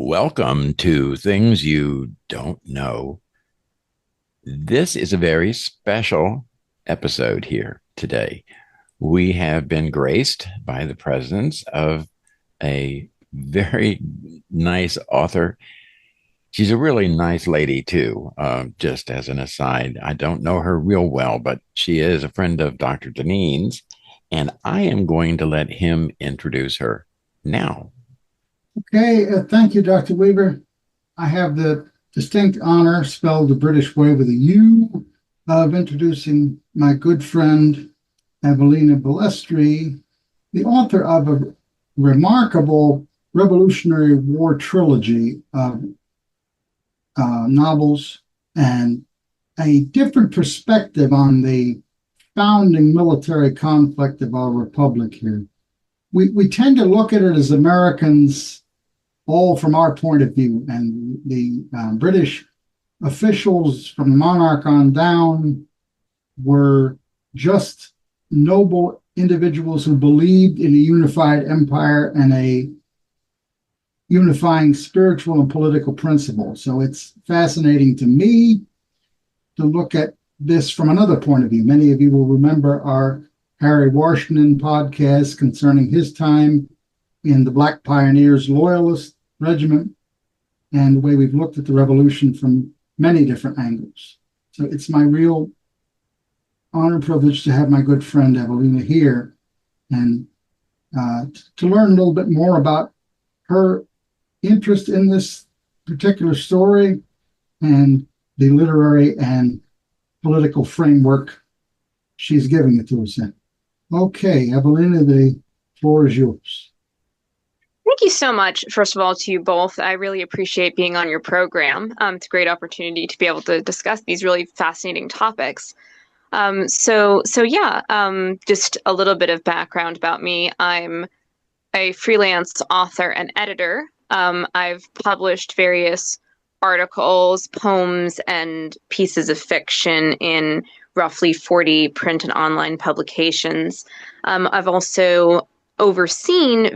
Welcome to Things You Don't Know. This is a very special episode here today. We have been graced by the presence of a very nice author. She's a really nice lady, too. Just as an aside, I don't know her real well, but she is a friend of Dr. Deneen's, and I am going to let him introduce her now. Okay, thank you, Dr. Weaver. I have the distinct honor, spelled the British way with a U, of introducing my good friend, Evelina Balestri, the author of a remarkable Revolutionary War trilogy of novels and a different perspective on the founding military conflict of our republic here. We tend to look at it as Americans all from our point of view, and the British officials from the monarch on down were just noble individuals who believed in a unified empire and a unifying spiritual and political principle. So it's fascinating to me to look at this from another point of view. Many of you will remember our Harry Washington podcast concerning his time in the Black Pioneers Loyalist Regiment and the way we've looked at the revolution from many different angles. So it's my real honor and privilege to have my good friend Evelina here and to learn a little bit more about her interest in this particular story and the literary and political framework she's giving it to us in. Okay, Evelina, the floor is yours. Thank you so much, first of all, to you both. I really appreciate being on your program. It's a great opportunity to be able to discuss these really fascinating topics. Just a little bit of background about me. I'm a freelance author and editor. I've published various articles, poems, and pieces of fiction in roughly 40 print and online publications. I've also overseen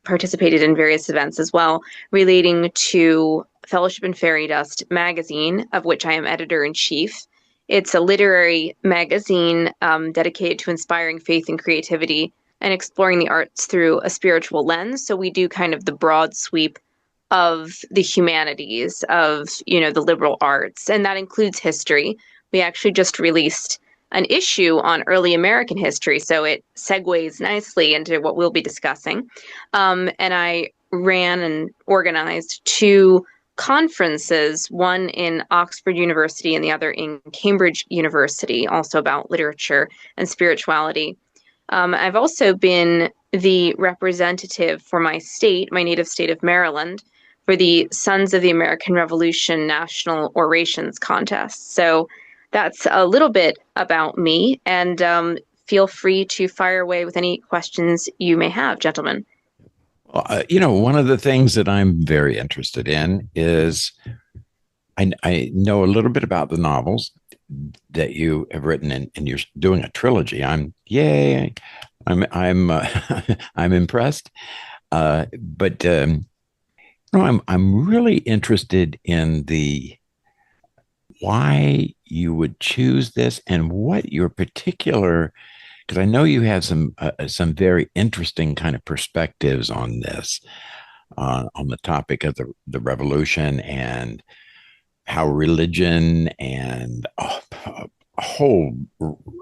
participated in various events as well relating to Fellowship in Fairy Dust magazine, of which I am editor-in-chief. It's a literary magazine dedicated to inspiring faith and creativity and exploring the arts through a spiritual lens. So we do kind of the broad sweep of the humanities, of, the liberal arts, and that includes history. We actually just released an issue on early American history, so it segues nicely into what we'll be discussing. And I ran and organized two conferences, one in Oxford University and the other in Cambridge University, also about literature and spirituality. I've also been the representative for my state, my native state of Maryland, for the Sons of the American Revolution National Orations Contest. So that's a little bit about me, and feel free to fire away with any questions you may have, gentlemen. One of the things that I'm very interested in is I know a little bit about the novels that you have written, and you're doing a trilogy. I'm I'm impressed. I'm really interested in the why you would choose this and what your particular, because I know you have some very interesting kind of perspectives on this, on the topic of the revolution and how religion and whole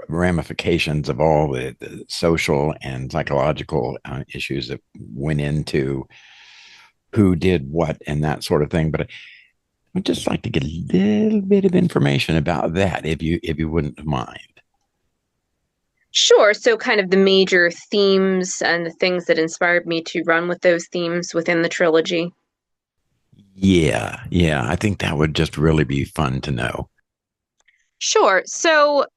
ramifications of all the social and psychological issues that went into who did what and that sort of thing. But I'd just like to get a little bit of information about that, if you wouldn't mind. Sure. So kind of the major themes and the things that inspired me to run with those themes within the trilogy. Yeah. I think that would just really be fun to know. Sure. So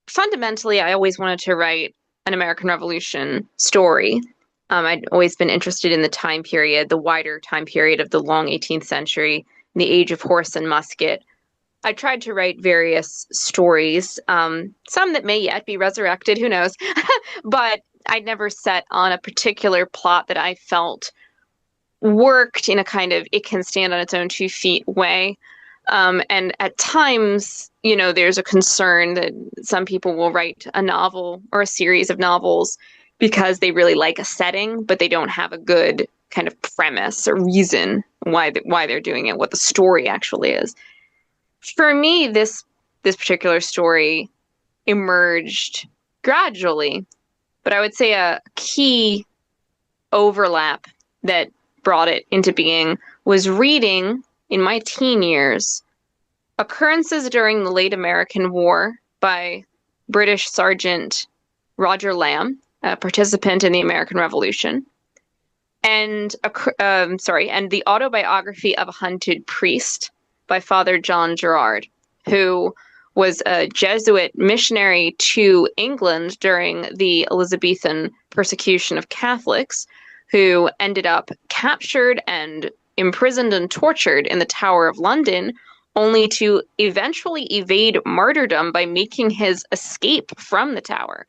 fundamentally, I always wanted to write an American Revolution story. I'd always been interested in the time period, the wider time period of the long 18th century, the age of horse and musket. I tried to write various stories, some that may yet be resurrected, who knows, but I'd never set on a particular plot that I felt worked in a kind of it can stand on its own 2 feet way. And at times, there's a concern that some people will write a novel or a series of novels because they really like a setting, but they don't have a good kind of premise or reason why they're doing it, what the story actually is. For me, this particular story emerged gradually, but I would say a key overlap that brought it into being was reading in my teen years occurrences during the late American War by British Sergeant Roger Lamb, a participant in the American Revolution, and and the autobiography of a hunted priest by Father John Gerard, who was a Jesuit missionary to England during the Elizabethan persecution of Catholics, who ended up captured and imprisoned and tortured in the Tower of London, only to eventually evade martyrdom by making his escape from the tower.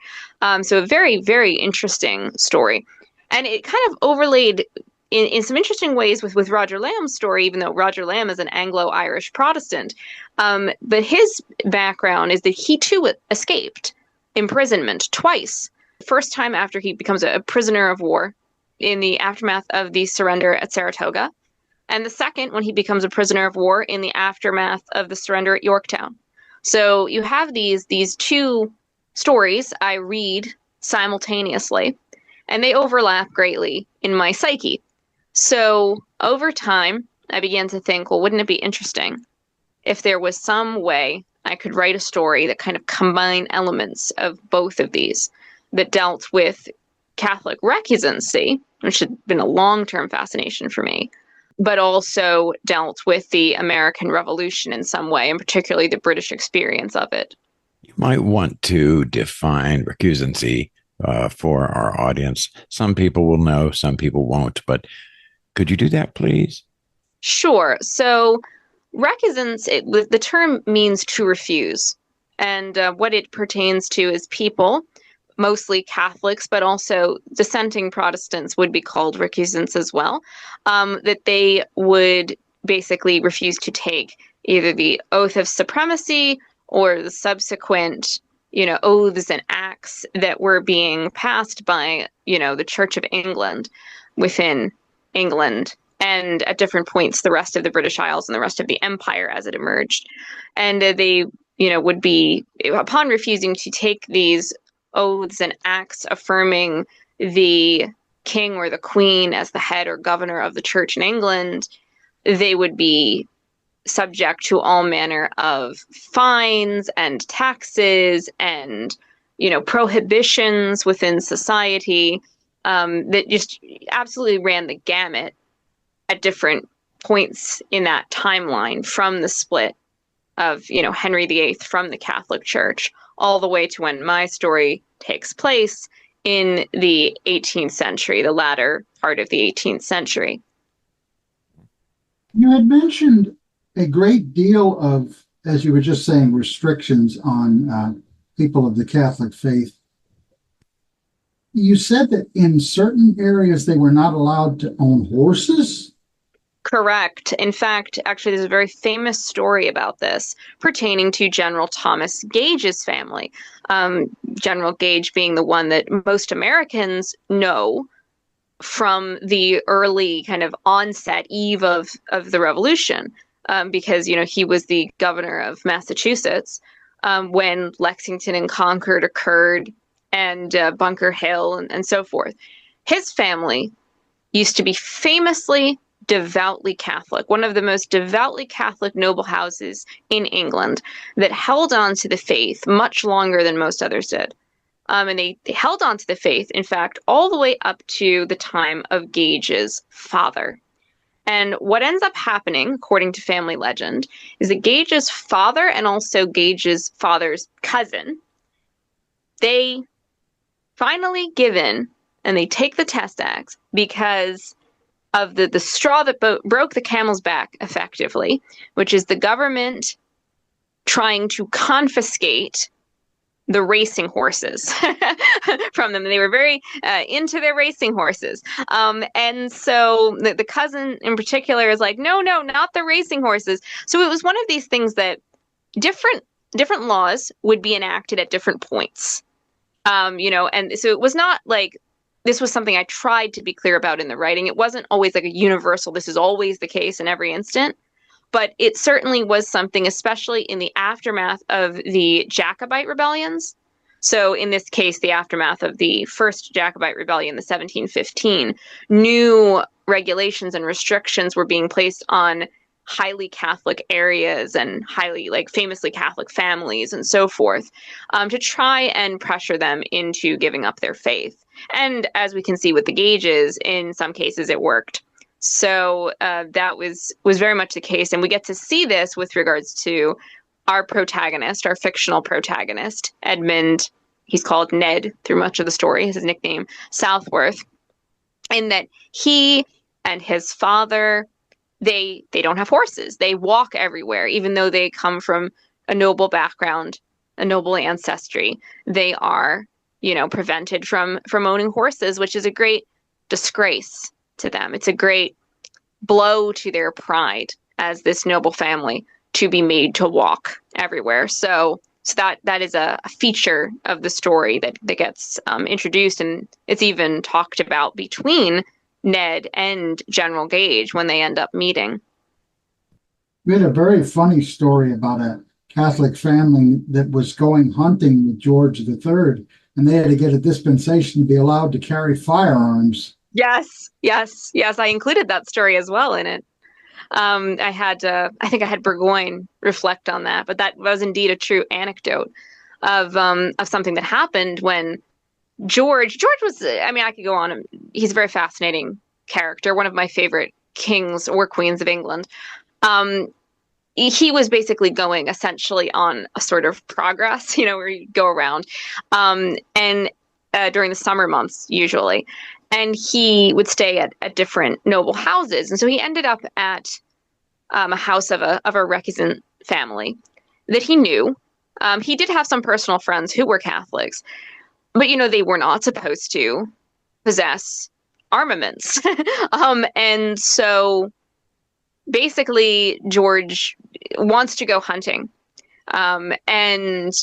So a very, very interesting story. And it kind of overlaid in some interesting ways with Roger Lamb's story, even though Roger Lamb is an Anglo-Irish Protestant. But his background is that he too escaped imprisonment twice. First time after he becomes a prisoner of war in the aftermath of the surrender at Saratoga, and the second when he becomes a prisoner of war in the aftermath of the surrender at Yorktown. So you have these two stories I read simultaneously, and they overlap greatly in my psyche. So over time, I began to think, well, wouldn't it be interesting if there was some way I could write a story that kind of combined elements of both of these, that dealt with Catholic recusancy, which had been a long-term fascination for me, but also dealt with the American Revolution in some way, and particularly the British experience of it. You might want to define recusancy for our audience. Some people will know, some people won't, but could you do that, please? Sure. So recusants, the term means to refuse. And what it pertains to is people, mostly Catholics, but also dissenting Protestants would be called recusants as well, that they would basically refuse to take either the oath of supremacy or the subsequent, oaths and acts that were being passed by, the Church of England within England, and at different points the rest of the British Isles and the rest of the empire as it emerged. And they, would be, upon refusing to take these oaths and acts affirming the king or the queen as the head or governor of the church in England, they would be subject to all manner of fines and taxes and, prohibitions within society, that just absolutely ran the gamut at different points in that timeline, from the split of, Henry VIII from the Catholic Church all the way to when my story takes place in the 18th century, the latter part of the 18th century. You had mentioned a great deal of, as you were just saying, restrictions on people of the Catholic faith. You said that in certain areas they were not allowed to own horses? Correct. In fact, actually, there's a very famous story about this pertaining to General Thomas Gage's family. General Gage being the one that most Americans know from the early kind of onset eve of the Revolution, because, he was the governor of Massachusetts when Lexington and Concord occurred, and Bunker Hill and so forth. His family used to be famously devoutly Catholic, one of the most devoutly Catholic noble houses in England, that held on to the faith much longer than most others did. And they held on to the faith, in fact, all the way up to the time of Gage's father. And what ends up happening, according to family legend, is that Gage's father and also Gage's father's cousin, they finally give in and they take the test axe because of the straw that broke the camel's back, effectively, which is the government trying to confiscate the racing horses from them. They were very into their racing horses. And so the cousin in particular is like, no, no, not the racing horses. So it was one of these things that different laws would be enacted at different points. And so it was not like this was something I tried to be clear about in the writing. It wasn't always like a universal, this is always the case in every instant. But it certainly was something, especially in the aftermath of the Jacobite rebellions. So in this case, the aftermath of the first Jacobite rebellion, the 1715, new regulations and restrictions were being placed on highly Catholic areas and highly, like, famously Catholic families and so forth, to try and pressure them into giving up their faith. And as we can see with the Gages, in some cases it worked. So that was very much the case. And we get to see this with regards to our protagonist, our fictional protagonist, Edmund. He's called Ned through much of the story, his nickname, Southworth, in that he and his father, they don't have horses. They walk everywhere, even though they come from a noble background, a noble ancestry. They are, prevented from owning horses, which is a great disgrace to them. It's a great blow to their pride as this noble family to be made to walk everywhere. So that is a feature of the story that gets introduced, and it's even talked about between Ned and General Gage when they end up meeting. We had a very funny story about a Catholic family that was going hunting with George III, and they had to get a dispensation to be allowed to carry firearms. Yes. I included that story as well in it. I think I had Burgoyne reflect on that, but that was indeed a true anecdote of something that happened when George was, I could go on. He's a very fascinating character, one of my favorite kings or queens of England. He was basically going essentially on a sort of progress, where you go around, and during the summer months usually. And he would stay at different noble houses. And so he ended up at a house of a recusant family that he knew. He did have some personal friends who were Catholics, but, they were not supposed to possess armaments. And so basically George wants to go hunting. And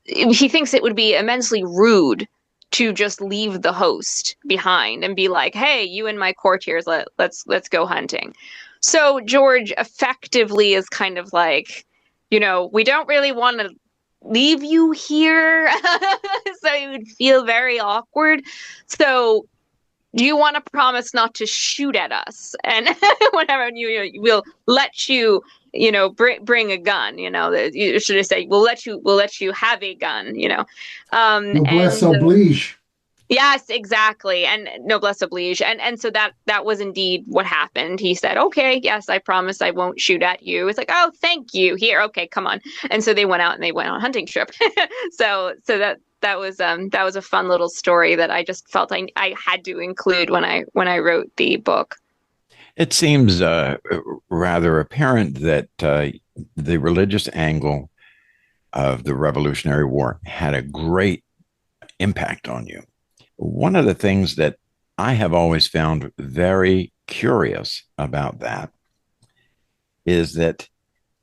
he thinks it would be immensely rude to just leave the host behind and be like, hey, you and my courtiers, let's go hunting. So George effectively is kind of like, we don't really want to leave you here. So he would feel very awkward. So do you want to promise not to shoot at us? And whatever, we'll let you, bring a gun, should I say, we'll let you have a gun, Noblesse oblige. Yes, exactly. And noblesse oblige. And so that was indeed what happened. He said, okay, yes, I promise I won't shoot at you. It's like, oh, thank you. Here, okay, come on. And so they went out and they went on a hunting trip. So that was a fun little story that I just felt I had to include when I wrote the book. It seems rather apparent that the religious angle of the Revolutionary War had a great impact on you. One of the things that I have always found very curious about that is that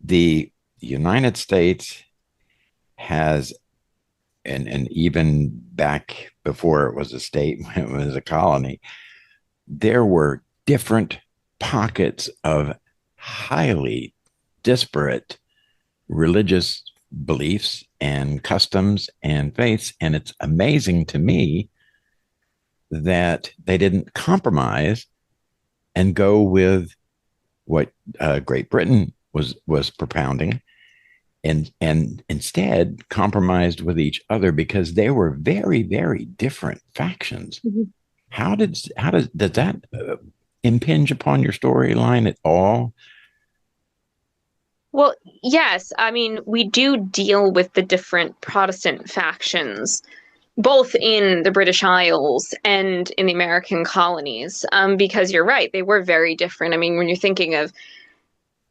the United States has, and even back before it was a state, when it was a colony, there were different pockets of highly disparate religious beliefs and customs and faiths. And it's amazing to me that they didn't compromise and go with what Great Britain was propounding, and instead compromised with each other, because they were very, very different factions. Mm-hmm. How does that impinge upon your storyline at all? Well, yes. We do deal with the different Protestant factions, both in the British Isles and in the American colonies, because you're right, they were very different. When you're thinking of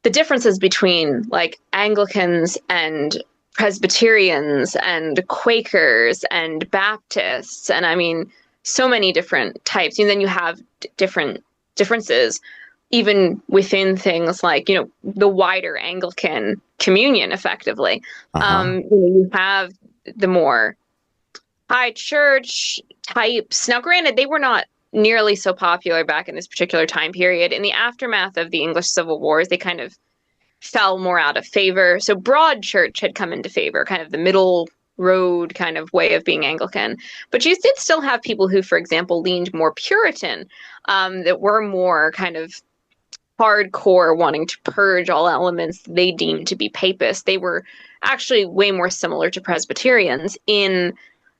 the differences between like Anglicans and Presbyterians and Quakers and Baptists, and I mean, so many different types. And then you have different differences even within things like, the wider Anglican communion, effectively. Uh-huh. You have the more high church types. Now, granted, they were not nearly so popular back in this particular time period. In the aftermath of the English Civil Wars, they kind of fell more out of favor. So broad church had come into favor, kind of the middle road kind of way of being Anglican. But you did still have people who, for example, leaned more Puritan, that were more kind of hardcore, wanting to purge all elements they deemed to be papist. They were actually way more similar to Presbyterians in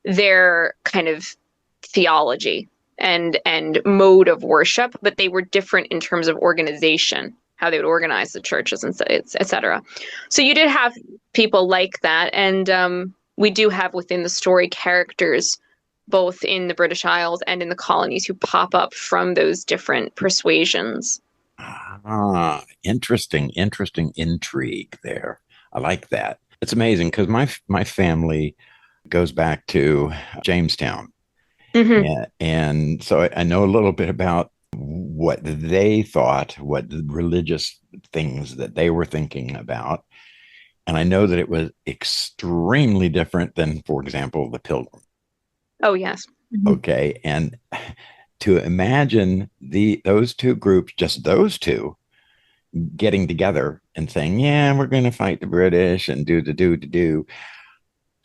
their kind of theology and mode of worship, but they were different in terms of organization, how they would organize the churches, and etc. So you did have people like that, and we do have within the story characters both in the British Isles and in the colonies who pop up from those different persuasions. Ah, interesting intrigue there. I like that. It's amazing because my family goes back to Jamestown. Mm-hmm. Yeah, and so I know a little bit about what they thought, what the religious things that they were thinking about. And I know that it was extremely different than, for example, the Pilgrim. Oh, yes. Okay. And to imagine those two groups, just those two, getting together and saying, yeah, we're going to fight the British and do,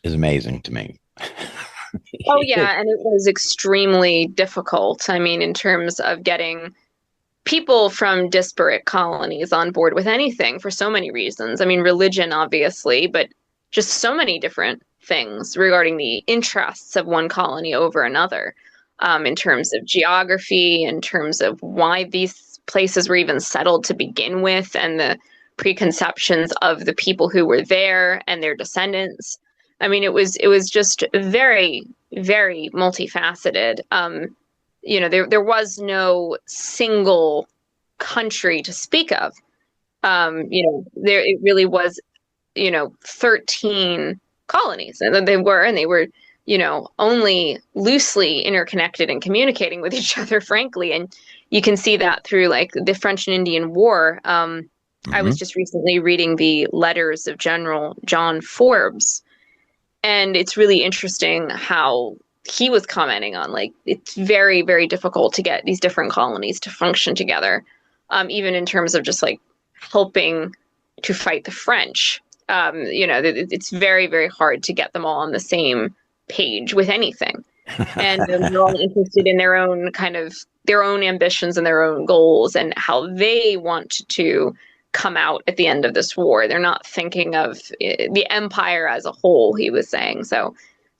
is amazing to me. Oh, yeah, and it was extremely difficult. I mean, in terms of getting people from disparate colonies on board with anything for so many reasons. I mean, religion, obviously, but just so many different things regarding the interests of one colony over another, in terms of geography, in terms of why these places were even settled to begin with, and the preconceptions of the people who were there and their descendants. I mean, it was just very, very multifaceted. There was no single country to speak of. There it really was, 13 colonies, and they were, only loosely interconnected and communicating with each other, frankly. And you can see that through like the French and Indian War. I was Mm-hmm. just recently reading the letters of General John Forbes, and it's really interesting how he was commenting on, like, it's very, very difficult to get these different colonies to function together, even in terms of just like helping to fight the French. It's very, very hard to get them all on the same page with anything. And they're all interested in their own ambitions and their own goals and how they want to come out at the end of this war. They're not thinking of the empire as a whole, he was saying. So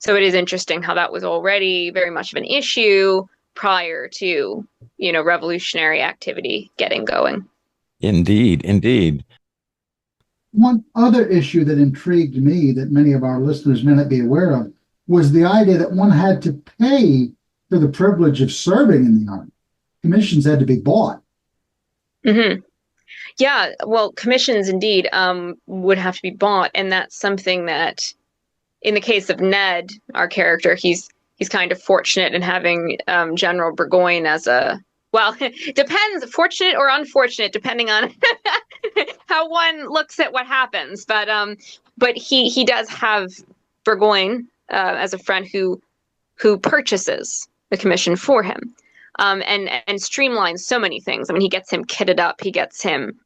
it is interesting how that was already very much of an issue prior to, revolutionary activity getting going. Indeed. One other issue that intrigued me that many of our listeners may not be aware of was the idea that one had to pay for the privilege of serving in the army. Commissions had to be bought. Mm-hmm. Yeah, well, commissions indeed would have to be bought, and that's something that, in the case of Ned, our character, he's kind of fortunate in having General Burgoyne as a, well, depends, fortunate or unfortunate, depending on how one looks at what happens. But he does have Burgoyne as a friend who purchases the commission for him, and streamlines so many things. I mean, he gets him kitted up, he gets him,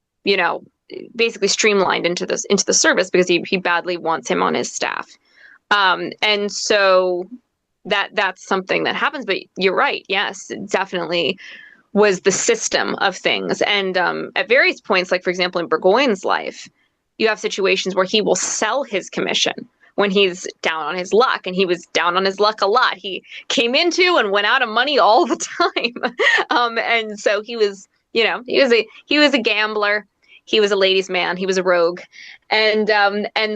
basically streamlined into the service because he badly wants him on his staff. And so that's something that happens. But you're right. Yes, it definitely was the system of things. And at various points, like, for example, in Burgoyne's life, you have situations where he will sell his commission when he's down on his luck, and he was down on his luck a lot. He came into and went out of money all the time. And so he was a gambler. He was a ladies' man. He was a rogue. And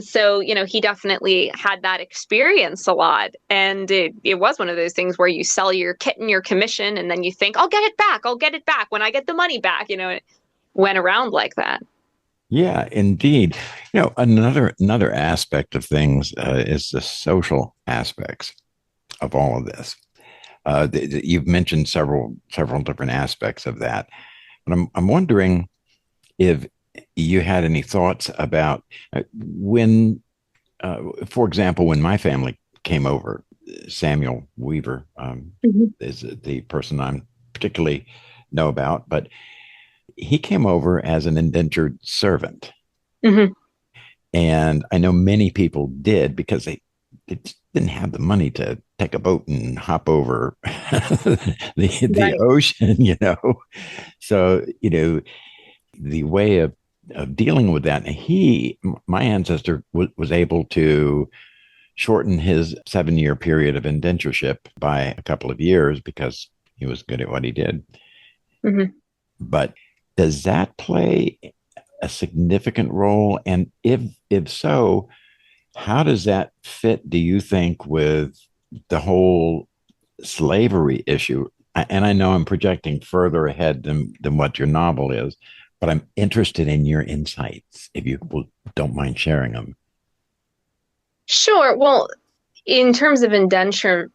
so, he definitely had that experience a lot. And it was one of those things where you sell your kit and your commission, and then you think, I'll get it back when I get the money back. It went around like that. Yeah, indeed. Another aspect of things is the social aspects of all of this. You've mentioned several different aspects of that, but I'm wondering if you had any thoughts about when, for example, when my family came over. Samuel Weaver Mhm. is the person I'm particularly know about, but he came over as an indentured servant. Mhm. And I know many people did because they just didn't have the money to take a boat and hop over the Right. ocean. So, the way of dealing with that, my ancestor was able to shorten his 7-year period of indentureship by a couple of years because he was good at what he did. Mhm. But does that play a significant role? And if so, how does that fit, do you think, with the whole slavery issue? And I know I'm projecting further ahead than what your novel is, but I'm interested in your insights, if you don't mind sharing them. Sure. Well, in terms of indenture,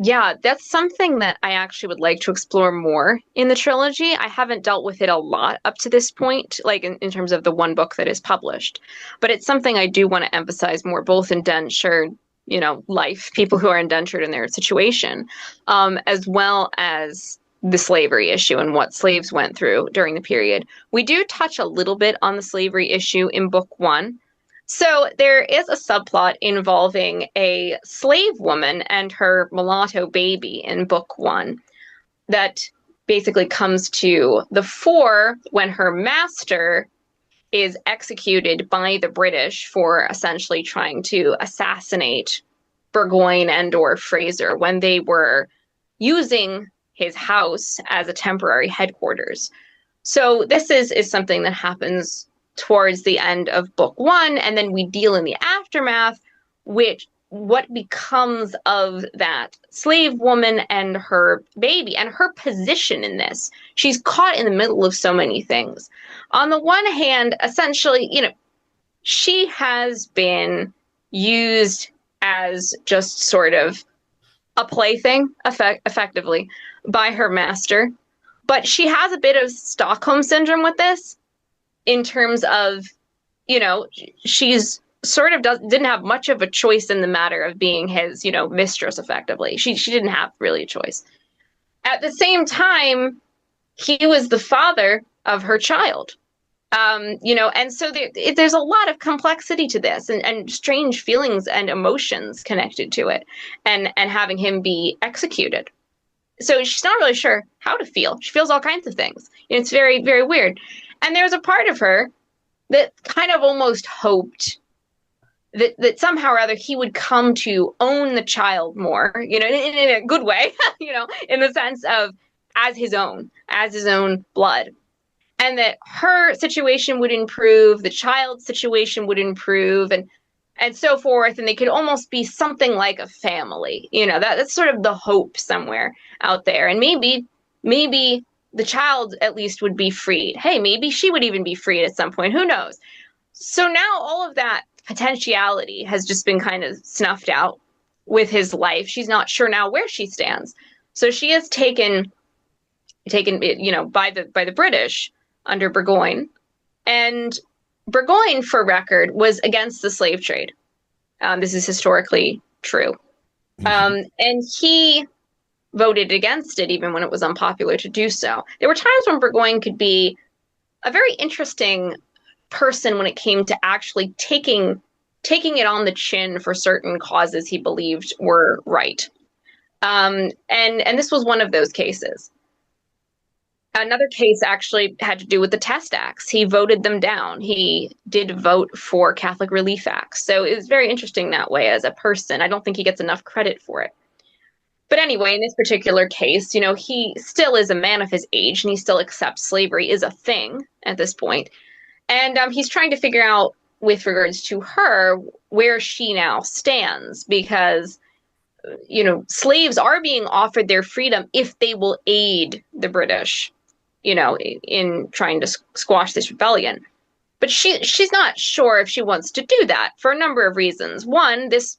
yeah, that's something that I actually would like to explore more in the trilogy. I haven't dealt with it a lot up to this point, like in terms of the one book that is published. But it's something I do want to emphasize more, both indentured, life, people who are indentured in their situation, as well as the slavery issue and what slaves went through during the period. We do touch a little bit on the slavery issue in book one. So there is a subplot involving a slave woman and her mulatto baby in book one that basically comes to the fore when her master is executed by the British for essentially trying to assassinate Burgoyne and or Fraser when they were using his house as a temporary headquarters. So this is something that happens towards the end of book one, and then we deal in the aftermath, which what becomes of that slave woman and her baby and her position in this. She's caught in the middle of so many things. On the one hand, essentially, she has been used as just sort of a plaything, effectively, by her master. But she has a bit of Stockholm syndrome with this in terms of, you know, she's sort of didn't have much of a choice in the matter of being his, mistress effectively. She didn't have really a choice. At the same time, he was the father of her child. And so there's a lot of complexity to this and strange feelings and emotions connected to it and having him be executed. So she's not really sure how to feel. She feels all kinds of things. It's very, very weird. And there's a part of her that kind of almost hoped that somehow or other he would come to own the child more, in a good way, in the sense of as his own blood. And that her situation would improve, the child's situation would improve, and so forth, and they could almost be something like a family. That's sort of the hope somewhere out there. And maybe the child at least would be freed. Hey, maybe she would even be freed at some point. Who knows? So now all of that potentiality has just been kind of snuffed out with his life. She's not sure now where she stands. So she is taken, by the British under Burgoyne. And Burgoyne, for record, was against the slave trade. This is historically true. Mhm. And he voted against it even when it was unpopular to do so. There were times when Burgoyne could be a very interesting person when it came to actually taking it on the chin for certain causes he believed were right. And this was one of those cases. Another case actually had to do with the Test Acts. He voted them down. He did vote for Catholic Relief Acts. So it was very interesting that way as a person. I don't think he gets enough credit for it. But anyway, in this particular case, he still is a man of his age and he still accepts slavery is a thing at this point. And he's trying to figure out, with regards to her, where she now stands because, slaves are being offered their freedom if they will aid the British in trying to squash this rebellion. But she's not sure if she wants to do that for a number of reasons. One, this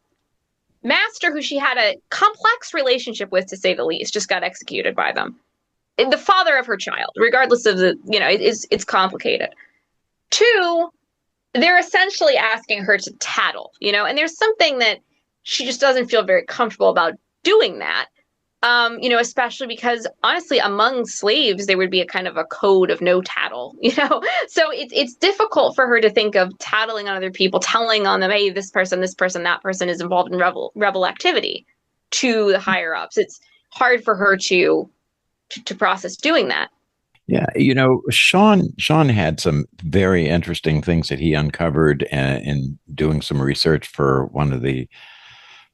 master who she had a complex relationship with, to say the least, just got executed by them. The father of her child, regardless of the, it's complicated. Two, they're essentially asking her to tattle, and there's something that she just doesn't feel very comfortable about doing that. Especially because honestly, among slaves, there would be a kind of a code of no tattle, So it's difficult for her to think of tattling on other people, telling on them, hey, this person, that person is involved in rebel activity to the higher ups. It's hard for her to process doing that. Yeah, Sean had some very interesting things that he uncovered in doing some research for one of the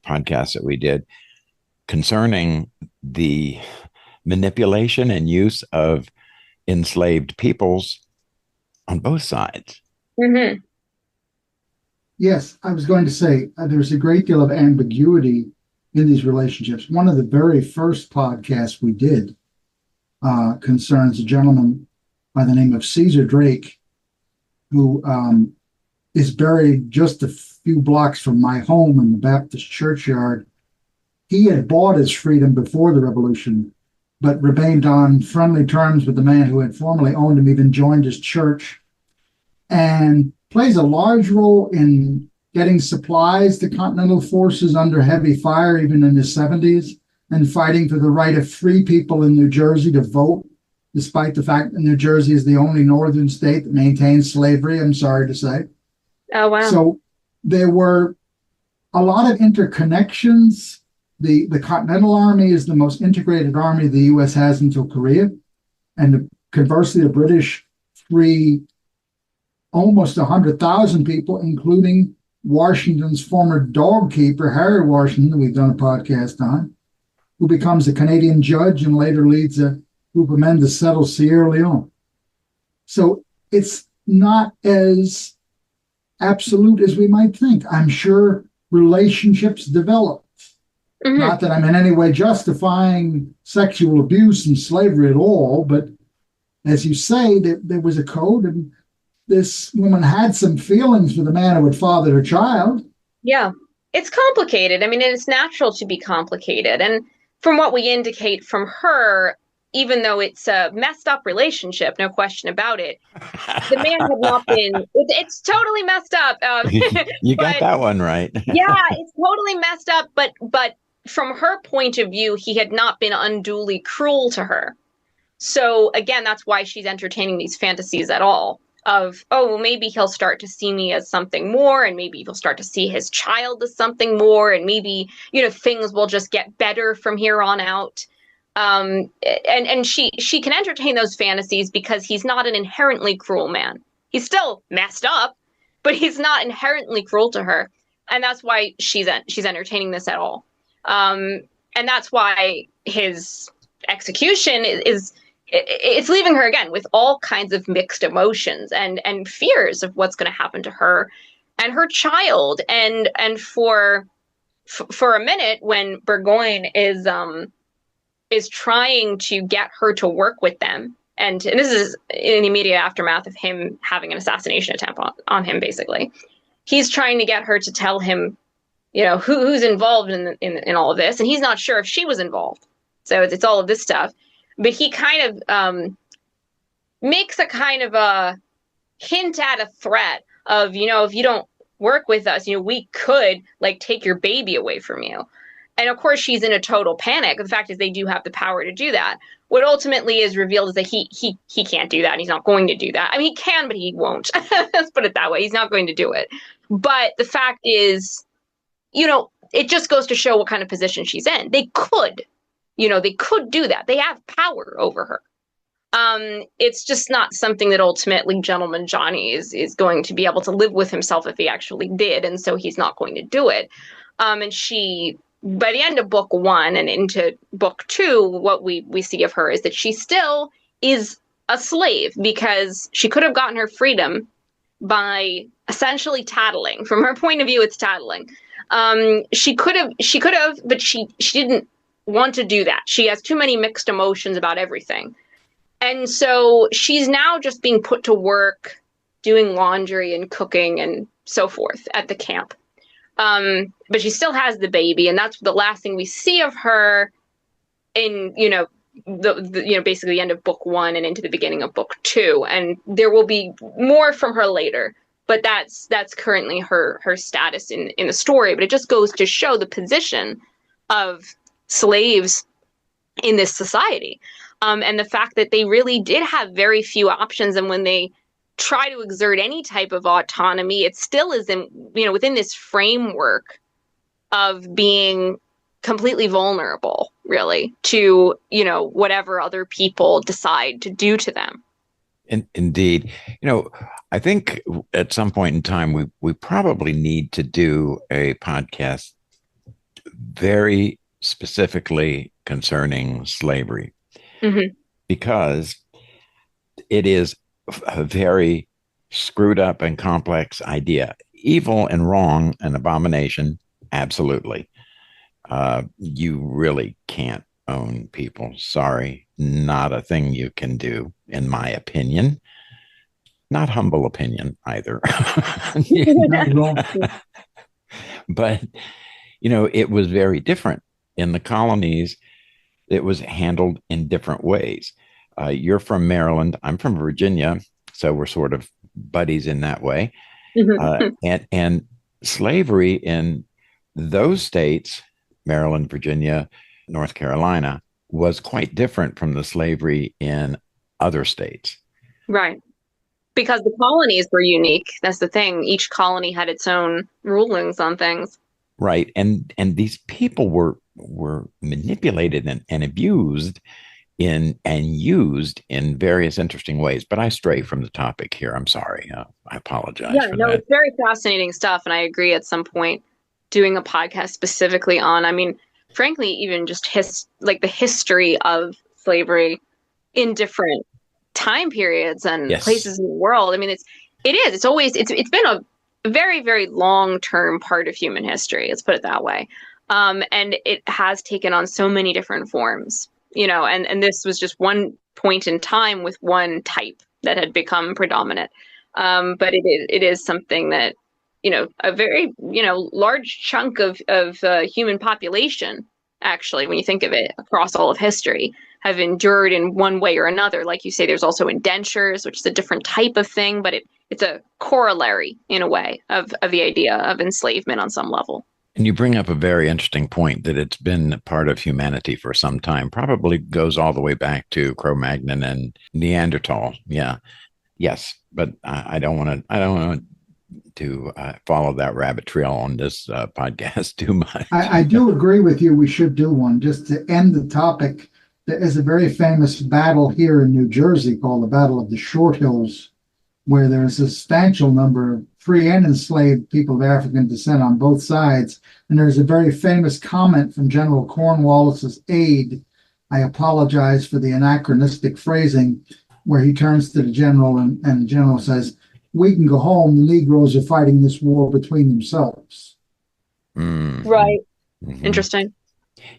podcasts that we did concerning the manipulation and use of enslaved peoples on both sides. Mm-hmm. Yes, I was going to say there's a great deal of ambiguity in these relationships. One of the very first podcasts we did concerns a gentleman by the name of Caesar Drake, who is buried just a few blocks from my home in the Baptist churchyard. He had bought his freedom before the revolution, but remained on friendly terms with the man who had formerly owned him, even joined his church, and plays a large role in getting supplies to Continental forces under heavy fire, even in his 70s, and fighting for the right of free people in New Jersey to vote, despite the fact that New Jersey is the only northern state that maintains slavery, I'm sorry to say. Oh, wow. So there were a lot of interconnections. The Continental Army is the most integrated army the U.S. has until Korea. And conversely, the British free almost 100,000 people, including Washington's former dog keeper, Harry Washington, that we've done a podcast on, who becomes a Canadian judge and later leads a group of men to settle Sierra Leone. So it's not as absolute as we might think. I'm sure relationships develop. Mm-hmm. Not that I'm in any way justifying sexual abuse and slavery at all, but as you say, there was a code, and this woman had some feelings for the man who had fathered her child. Yeah, it's complicated. I mean, it's natural to be complicated. And from what we indicate from her, even though it's a messed up relationship, no question about it, the man had not been, it's totally messed up. You got that one right. Yeah, it's totally messed up, but from her point of view, he had not been unduly cruel to her. So again, that's why she's entertaining these fantasies at all of, oh, well, maybe he'll start to see me as something more, and maybe he'll start to see his child as something more, and maybe, things will just get better from here on out. And she can entertain those fantasies because he's not an inherently cruel man. He's still messed up, but he's not inherently cruel to her. And that's why she's entertaining this at all. And that's why his execution it's leaving her again with all kinds of mixed emotions and fears of what's going to happen to her and her child. And for a minute, when Burgoyne is trying to get her to work with them, and this is in the immediate aftermath of him having an assassination attempt on him, basically, he's trying to get her to tell him, who's involved in all of this, and he's not sure if she was involved. So it's all of this stuff. But he kind of makes a kind of a hint at a threat of, if you don't work with us, we could take your baby away from you. And of course, she's in a total panic. The fact is they do have the power to do that. What ultimately is revealed is that he can't do that, and he's not going to do that. I mean, he can, but he won't. Let's put it that way. He's not going to do it. But the fact is, it just goes to show what kind of position she's in. They could do that. They have power over her. It's just not something that ultimately Gentleman Johnny is going to be able to live with himself if he actually did. And so he's not going to do it. And she, by the end of book 1 and into book 2, what we see of her is that she still is a slave, because she could have gotten her freedom by essentially tattling. From her point of view, it's tattling. She could have, but she didn't want to do that. She has too many mixed emotions about everything. And so she's now just being put to work doing laundry and cooking and so forth at the camp. But she still has the baby, and that's the last thing we see of her in, basically the end of book 1 and into the beginning of book 2. And there will be more from her later, but that's currently her status in the story. But it just goes to show the position of slaves in this society, and the fact that they really did have very few options. And when they try to exert any type of autonomy, it still is within this framework of being completely vulnerable, really, to whatever other people decide to do to them. Indeed. I think at some point in time, we probably need to do a podcast very specifically concerning slavery, because it is a very screwed up and complex idea. Evil and wrong and abomination, absolutely. You really can't own people. Sorry, not a thing you can do, in my opinion. Not humble opinion either. But, it was very different. In the colonies, it was handled in different ways. You're from Maryland. I'm from Virginia. So we're sort of buddies in that way. And slavery in those states, Maryland, Virginia, North Carolina, was quite different from the slavery in other states. Right. Because the colonies were unique. That's the thing. Each colony had its own rulings on things. Right. And these people were manipulated and abused and used in various interesting ways. But I stray from the topic here. I'm sorry. I apologize for that. It's very fascinating stuff. And I agree, at some point doing a podcast specifically on, frankly, even just the history of slavery in different time periods and places in the world. It's been a very, very long-term part of human history. Let's put it that way. And it has taken on so many different forms, and this was just one point in time with one type that had become predominant. But it is something that, a very, large chunk of human population, actually, when you think of it across all of history, have endured in one way or another. Like you say, there's also indentures, which is a different type of thing, but it's a corollary, in a way, of the idea of enslavement on some level. And you bring up a very interesting point, that it's been part of humanity for some time, probably goes all the way back to Cro-Magnon and Neanderthal. Yeah. Yes. But I don't want to follow that rabbit trail on this podcast too much. I do agree with you. We should do one. Just to end the topic, there is a very famous battle here in New Jersey called the Battle of the Short Hills, where there's a substantial number of free and enslaved people of African descent on both sides. And there's a very famous comment from General Cornwallis's aide. I apologize for the anachronistic phrasing, where he turns to the general and the general says, "We can go home. The Negroes are fighting this war between themselves." Mm. Right. Mm-hmm. Interesting.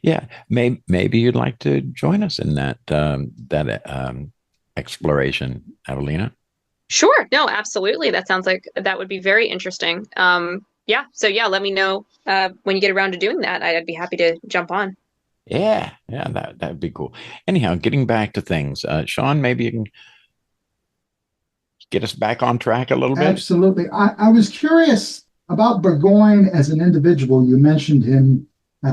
Yeah, maybe you'd like to join us in that exploration, Evelina. Sure. No, absolutely. That sounds like that would be very interesting. So let me know when you get around to doing that. I'd be happy to jump on. Yeah, that'd be cool. Anyhow, getting back to things, Sean, maybe you can get us back on track a little bit. Absolutely. I was curious about Burgoyne as an individual. You mentioned him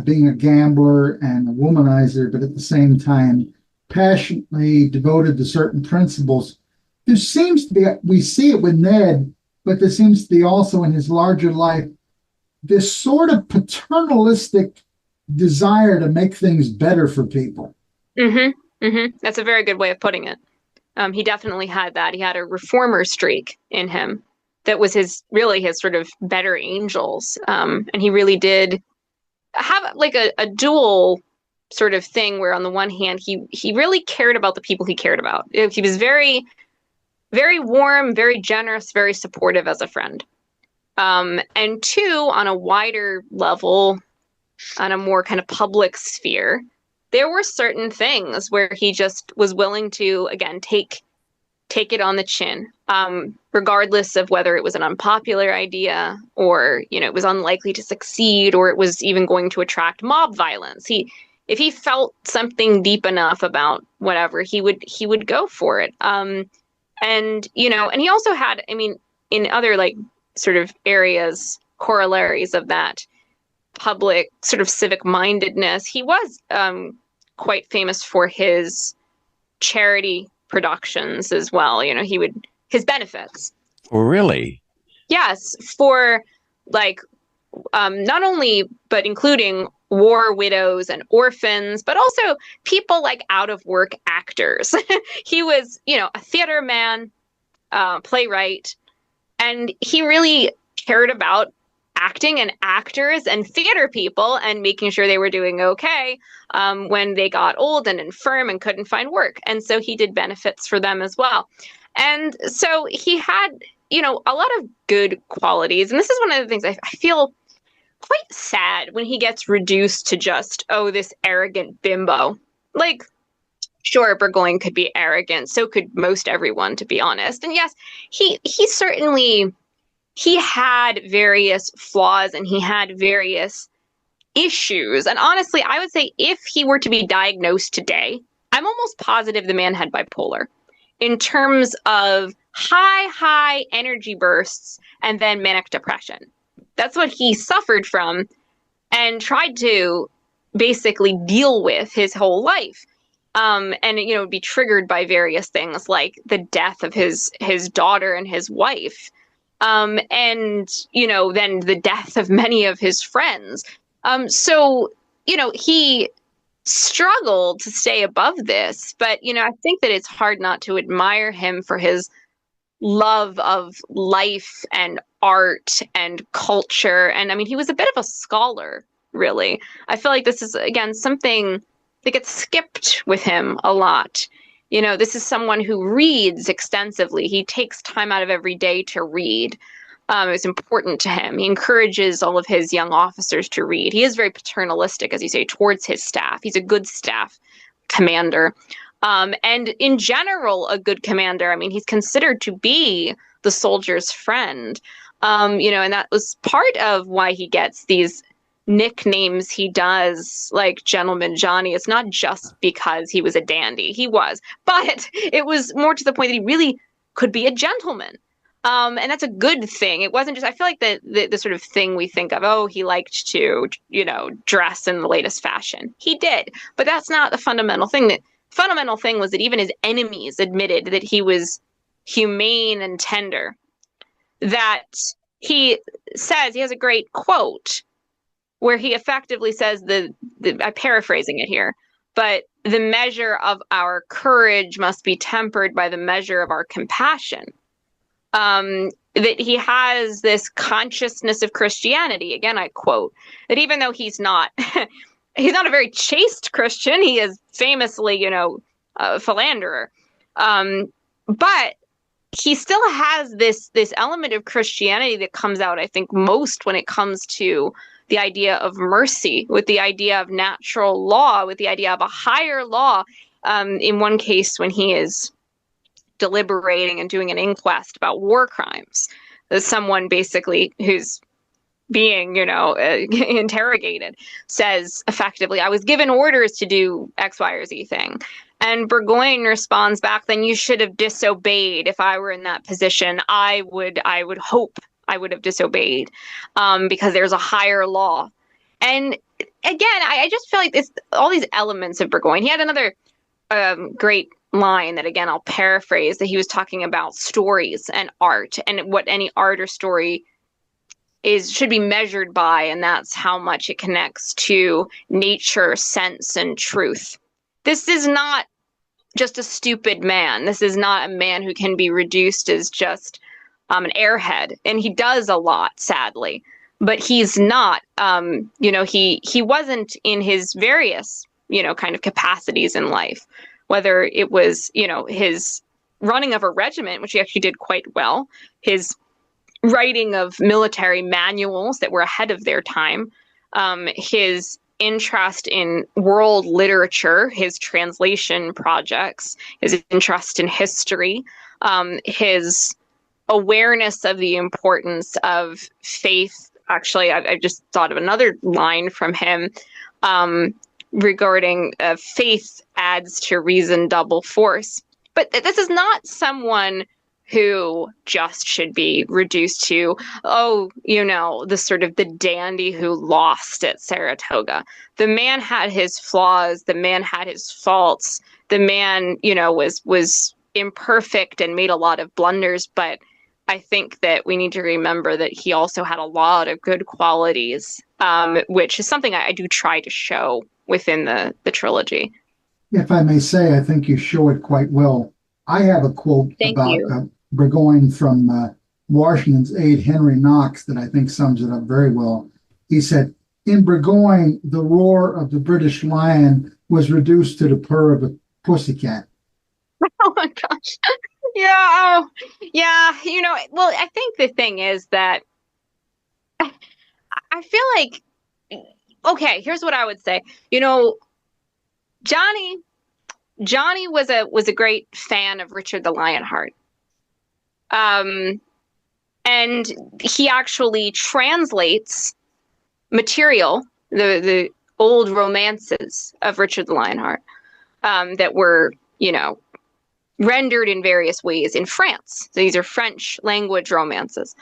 being a gambler and a womanizer, but at the same time, passionately devoted to certain principles. There seems to be, we see it with Ned, but there seems to be also in his larger life, this sort of paternalistic desire to make things better for people. Mm-hmm. Mm-hmm. That's a very good way of putting it. He definitely had that. He had a reformer streak in him that was his sort of better angels. And he really did have like a dual sort of thing where on the one hand, he really cared about the people he cared about. He was very, very warm, very generous, very supportive as a friend. And two, on a wider level, on a more kind of public sphere, there were certain things where he just was willing to, again, take take it on the chin, regardless of whether it was an unpopular idea or, it was unlikely to succeed or it was even going to attract mob violence. If he felt something deep enough about whatever, he would go for it. And he also had, in other like sort of areas, corollaries of that public sort of civic mindedness, he was quite famous for his charity productions as well. His benefits. Oh, really? Yes, for like not only but including war widows and orphans, but also people like out of work actors. He was, a theater man, playwright, and he really cared about acting and actors and theater people and making sure they were doing okay when they got old and infirm and couldn't find work. And so he did benefits for them as well. And so he had, a lot of good qualities. And this is one of the things I feel quite sad when he gets reduced to just, this arrogant bimbo. Like, sure, Burgoyne could be arrogant. So could most everyone, to be honest. And yes, he certainly... he had various flaws and he had various issues. And honestly, I would say if he were to be diagnosed today, I'm almost positive the man had bipolar in terms of high energy bursts and then manic depression. That's what he suffered from and tried to basically deal with his whole life. And, be triggered by various things like the death of his daughter and his wife. And, then the death of many of his friends. So, he struggled to stay above this, but, I think that it's hard not to admire him for his love of life and art and culture. And he was a bit of a scholar, really. I feel like this is, again, something that gets skipped with him a lot. This is someone who reads extensively. He takes time out of every day to read. It's important to him. He encourages all of his young officers to read. He is very paternalistic, as you say, towards his staff. He's a good staff commander. And in general, a good commander. He's considered to be the soldier's friend. And that was part of why he gets these nicknames he does, like Gentleman Johnny. It's not just because he was a dandy. He was, but it was more to the point that he really could be a gentleman. And that's a good thing. It wasn't just, I feel like the sort of thing we think of, he liked to, dress in the latest fashion. He did, but that's not the fundamental thing. The fundamental thing was that even his enemies admitted that he was humane and tender. That he says, he has a great quote where he effectively says I'm paraphrasing it here, but the measure of our courage must be tempered by the measure of our compassion. That he has this consciousness of Christianity. Again, I quote, that even though he's not a very chaste Christian, he is famously, a philanderer. But he still has this element of Christianity that comes out, I think, most when it comes to the idea of mercy, with the idea of natural law, with the idea of a higher law. In one case, when he is deliberating and doing an inquest about war crimes, there's someone basically who's being, interrogated says effectively, I was given orders to do X, Y, or Z thing. And Burgoyne responds back, then you should have disobeyed. If I were in that position, I would hope I would have disobeyed, because there's a higher law. And again, I just feel like all these elements of Burgoyne. He had another great line that, again, I'll paraphrase, that he was talking about stories and art and what any art or story should be measured by, and that's how much it connects to nature, sense, and truth. This is not just a stupid man. This is not a man who can be reduced as just an airhead, and he does a lot, sadly, but he's not, he wasn't in his various, kind of capacities in life, whether it was, his running of a regiment, which he actually did quite well, his writing of military manuals that were ahead of their time, his interest in world literature, his translation projects, his interest in history, his awareness of the importance of faith. Actually, I just thought of another line from him regarding faith adds to reason double force. But this is not someone who just should be reduced to, oh, the sort of the dandy who lost at Saratoga. The man had his flaws. The man had his faults. The man, was imperfect and made a lot of blunders. But I think that we need to remember that he also had a lot of good qualities, which is something I do try to show within the trilogy. If I may say, I think you show it quite well. I have a quote Thank about you. Burgoyne from Washington's aide, Henry Knox, that I think sums it up very well. He said, in Burgoyne, the roar of the British lion was reduced to the purr of a pussycat. Oh my gosh. Yeah. Oh, yeah. Well, I think the thing is that I feel like, okay, here's what I would say. Johnny was a great fan of Richard the Lionheart. And he actually translates material, the old romances of Richard the Lionheart, that were, rendered in various ways in France. So these are French language romances.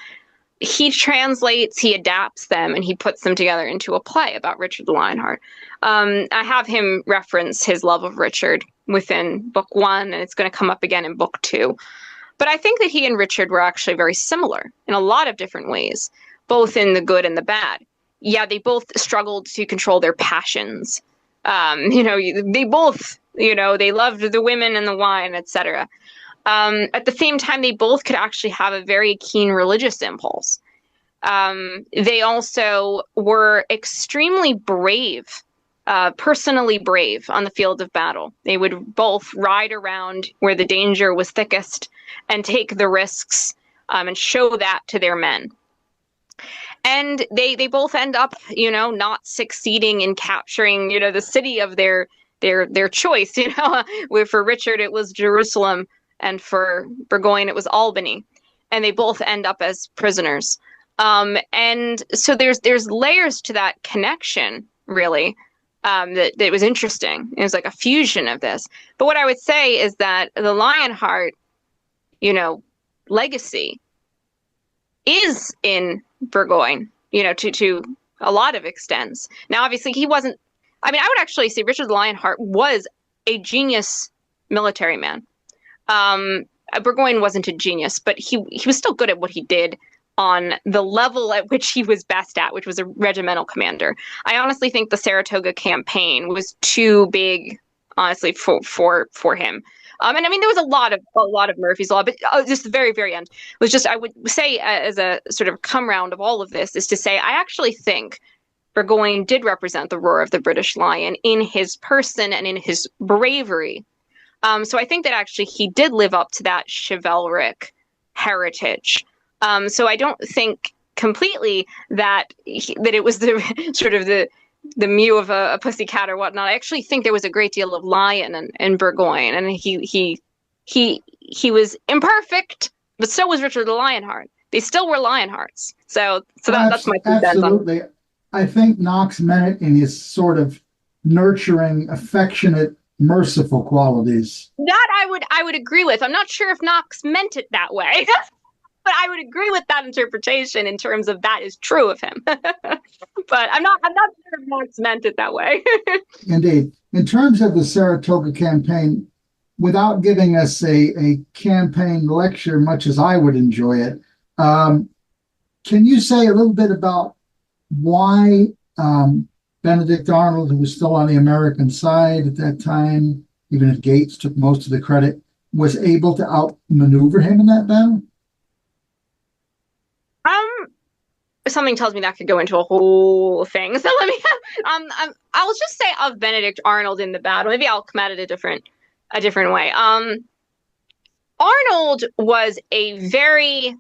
He translates, he adapts them, and he puts them together into a play about Richard the Lionheart. I have him reference his love of Richard within book 1, and it's going to come up again in book 2. But I think that he and Richard were actually very similar in a lot of different ways, both in the good and the bad. Yeah, they both struggled to control their passions. They both, they loved the women and the wine, etc. At the same time, they both could actually have a very keen religious impulse. They also were extremely brave, personally brave on the field of battle. They would both ride around where the danger was thickest and take the risks, and show that to their men. And they both end up, not succeeding in capturing, the city of their choice. For Richard, it was Jerusalem, and for Burgoyne, it was Albany. And they both end up as prisoners. And so there's layers to that connection, really, that was interesting. It was like a fusion of this. But what I would say is that the Lionheart, legacy is in Burgoyne, to a lot of extents. Now, obviously, he wasn't, I would actually say Richard the Lionheart was a genius military man. Burgoyne wasn't a genius, but he was still good at what he did on the level at which he was best at, which was a regimental commander. I honestly think the Saratoga campaign was too big, honestly, for him. And there was a lot of Murphy's Law, but just the very, very end was just, I would say, as a sort of come round of all of this, is to say, I actually think Burgoyne did represent the roar of the British lion in his person and in his bravery. So I think that actually he did live up to that chivalric heritage. So I don't think completely that it was the sort of the mew of a pussycat or whatnot. I actually think there was a great deal of lion in Burgoyne, and he was imperfect, but so was Richard the Lionheart. They still were Lionhearts. So that's my 2 cents. Absolutely. I think Knox meant it in his sort of nurturing, affectionate, merciful qualities. That I would agree with. I'm not sure if Knox meant it that way. But I would agree with that interpretation in terms of that is true of him. But I'm not sure if Knox meant it that way. Indeed. In terms of the Saratoga campaign, without giving us a campaign lecture, much as I would enjoy it, can you say a little bit about why Benedict Arnold, who was still on the American side at that time, even if Gates took most of the credit, was able to outmaneuver him in that battle? Something tells me that could go into a whole thing. So let me, I'll just say of Benedict Arnold in the battle. Maybe I'll come at it a different way. Arnold was a very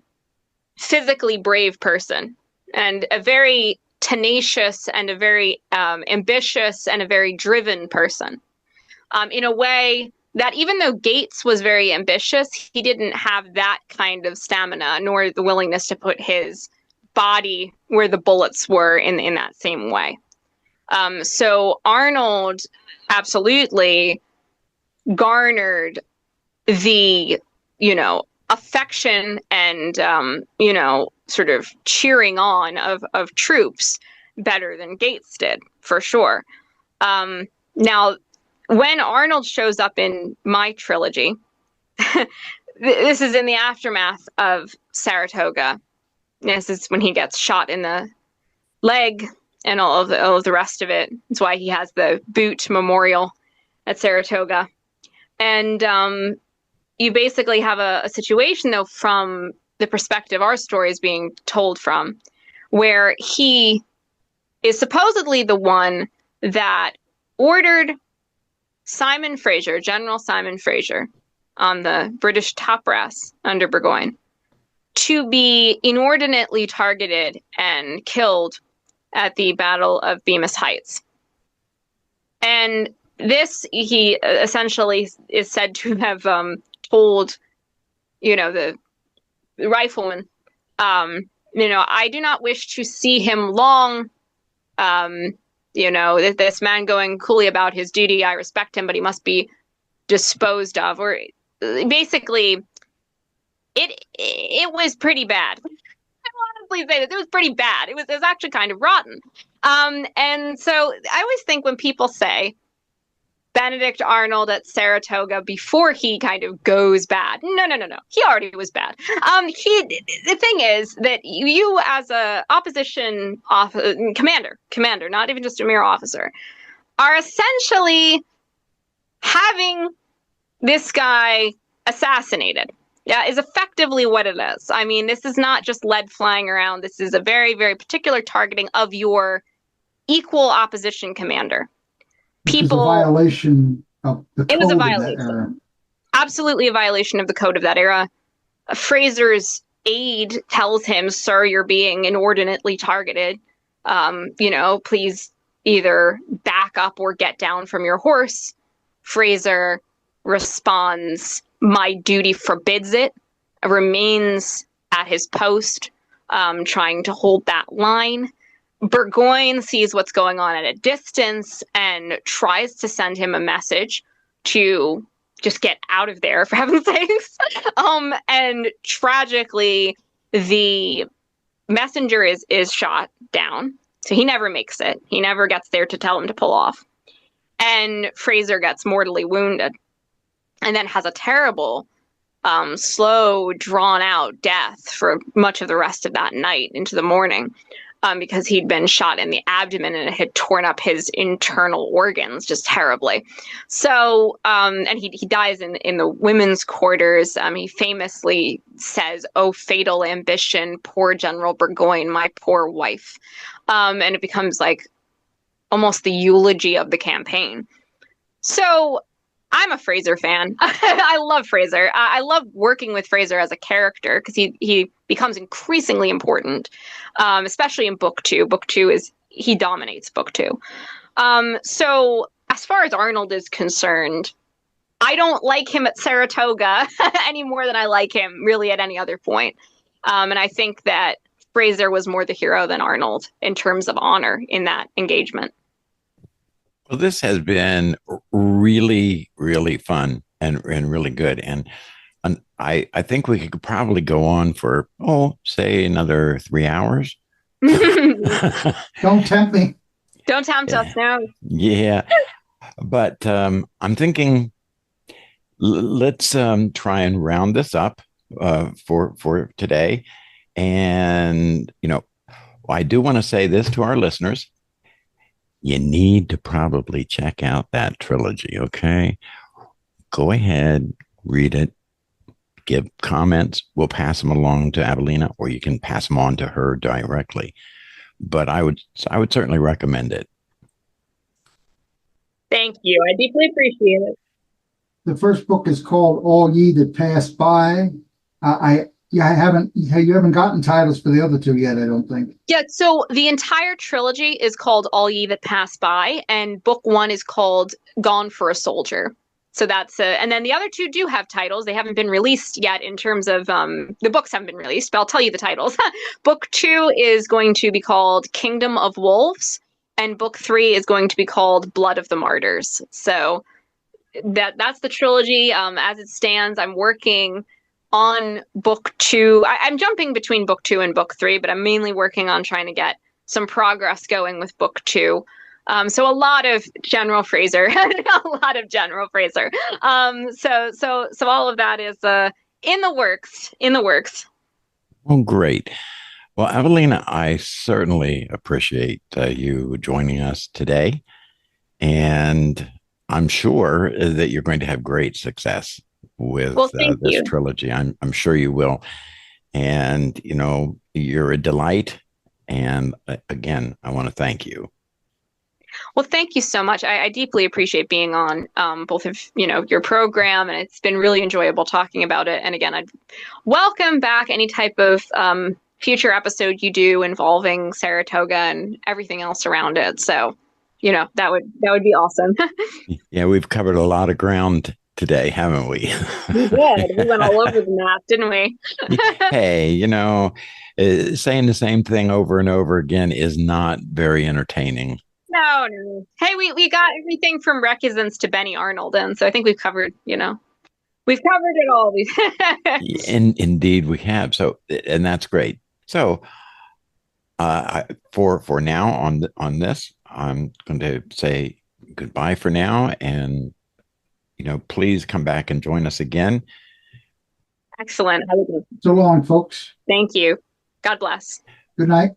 physically brave person, and a very tenacious, and a very ambitious, and a very driven person. In a way that even though Gates was very ambitious, he didn't have that kind of stamina, nor the willingness to put his body where the bullets were in that same way. So Arnold absolutely garnered the, affection and, sort of cheering on of troops better than Gates did, for sure. Now, when Arnold shows up in my trilogy, this is in the aftermath of Saratoga. This is when he gets shot in the leg and all of the rest of it. That's why he has the boot memorial at Saratoga. And you basically have a situation, though, from the perspective our story is being told from, where he is supposedly the one that ordered Simon Frazier, General Simon Frazier, on the British top brass under Burgoyne, to be inordinately targeted and killed at the Battle of Bemis Heights. And this, he essentially is said to have told, the rifleman, I do not wish to see him long. This man going coolly about his duty, I respect him, but he must be disposed of. Or basically, it was pretty bad. I will honestly say that it was pretty bad. It was actually kind of rotten. And so I always think when people say Benedict Arnold at Saratoga before he kind of goes bad. No. He already was bad. The thing is that you as a opposition commander, not even just a mere officer, are essentially having this guy assassinated. Yeah, is effectively what it is. I mean, this is not just lead flying around. This is a very, very particular targeting of your equal opposition commander. Which is a violation of the code of that era. Absolutely a violation of the code of that era. Frazier's aide tells him, "Sir, you're being inordinately targeted. Please either back up or get down from your horse." Frazier responds, "My duty forbids it," remains at his post, trying to hold that line. Burgoyne sees what's going on at a distance and tries to send him a message to just get out of there, for heaven's sakes. And tragically, the messenger is shot down. So he never makes it. He never gets there to tell him to pull off. And Frazier gets mortally wounded and then has a terrible, slow, drawn-out death for much of the rest of that night into the morning. Because he'd been shot in the abdomen and it had torn up his internal organs just terribly. So, and he dies in the women's quarters. He famously says, "Oh, fatal ambition, poor General Burgoyne, my poor wife." And it becomes like almost the eulogy of the campaign. So I'm a Frazier fan. I love Frazier. I love working with Frazier as a character because he becomes increasingly important, especially in book 2. Book 2 he dominates book 2. So as far as Arnold is concerned, I don't like him at Saratoga any more than I like him really at any other point. And I think that Frazier was more the hero than Arnold in terms of honor in that engagement. Well, this has been really, really fun and really good. And I think we could probably go on for, say another 3 hours. Don't tempt me. Don't tempt us now. Yeah. But I'm thinking let's try and round this up for today. And, I do want to say this to our listeners. You need to probably check out that trilogy, okay? Go ahead, read it, give comments. We'll pass them along to Adelina, or you can pass them on to her directly. But I would certainly recommend it. Thank you. I deeply appreciate it. The first book is called All Ye That Pass By. You haven't gotten titles for the other two yet, I don't think. Yeah, so the entire trilogy is called All Ye That Pass By, and book 1 is called Gone for a Soldier. So that's and then the other two do have titles. They haven't been released yet in terms of the books haven't been released, but I'll tell you the titles. Book 2 is going to be called Kingdom of Wolves, and book 3 is going to be called Blood of the Martyrs. So that's the trilogy as it stands. I'm working on book 2. I'm jumping between book 2 and book 3, but I'm mainly working on trying to get some progress going with book 2. So a lot of General Frazier, a lot of General Frazier. So all of that is in the works, in the works. Well, great. Well, Evelina, I certainly appreciate you joining us today. And I'm sure that you're going to have great success with Well, thank this you. trilogy. I'm sure you will. And, you know, you're a delight. And again, I want to thank you. Well, thank you so much. I deeply appreciate being on both of your program, and it's been really enjoyable talking about it. And again, I'd welcome back any type of future episode you do involving Saratoga and everything else around it. So, that would be awesome. Yeah, we've covered a lot of ground today, haven't we? We did. We went all over the map, didn't we? Hey, saying the same thing over and over again is not very entertaining. No, no. Hey, we got everything from Recusants to Benny Arnold, and so I think we've covered it all. Indeed, we have. So, and that's great. So, for now on this, I'm going to say goodbye for now, and please come back and join us again. Excellent. So long, folks. Thank you. God bless. Good night.